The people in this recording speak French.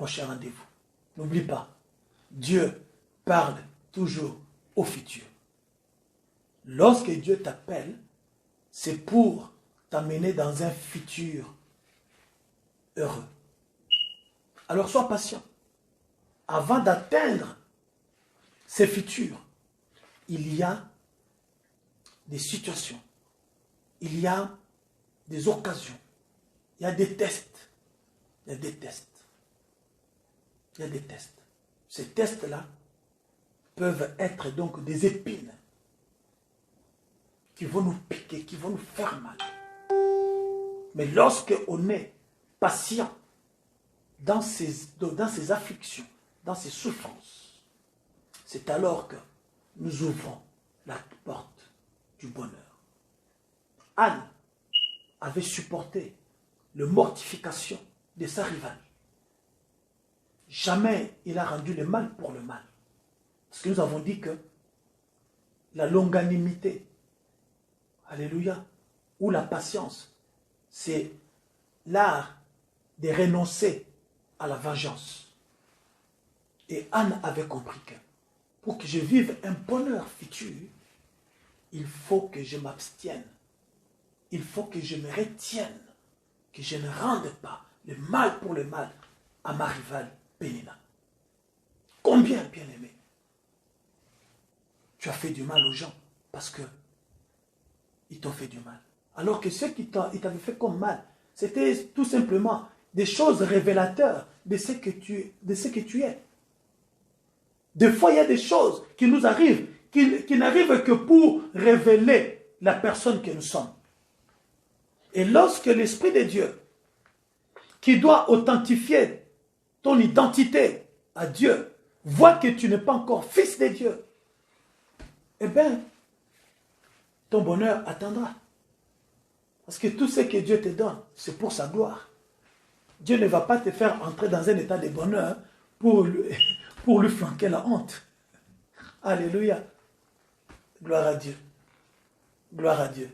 prochain rendez-vous. N'oublie pas, Dieu parle toujours au futur. Lorsque Dieu t'appelle, c'est pour t'amener dans un futur heureux. Alors sois patient. Avant d'atteindre ces futurs, il y a des situations, il y a des occasions, il y a des tests, il y a des tests, il y a des tests. Ces tests-là peuvent être donc des épines qui vont nous piquer, qui vont nous faire mal. Mais lorsque on est patient dans ces afflictions, dans ces souffrances, c'est alors que nous ouvrons la porte du bonheur. Anne avait supporté la mortification de sa rivale. Jamais il a rendu le mal pour le mal. Parce que nous avons dit que la longanimité, alléluia, ou la patience, c'est l'art de renoncer à la vengeance. Et Anne avait compris que pour que je vive un bonheur futur, il faut que je m'abstienne. Il faut que je me retienne, que je ne rende pas le mal pour le mal à ma rivale Pénina. Combien, bien-aimé, tu as fait du mal aux gens parce que ils t'ont fait du mal. Alors que ceux qui t'avaient fait comme mal, c'était tout simplement des choses révélateurs de ce que tu es. Des fois, il y a des choses qui nous arrivent, qui n'arrivent que pour révéler la personne que nous sommes. Et lorsque l'Esprit de Dieu, qui doit authentifier ton identité à Dieu, voit que tu n'es pas encore fils de Dieu, eh bien, ton bonheur attendra. Parce que tout ce que Dieu te donne, c'est pour sa gloire. Dieu ne va pas te faire entrer dans un état de bonheur pour lui flanquer la honte. Alléluia. Gloire à Dieu. Gloire à Dieu.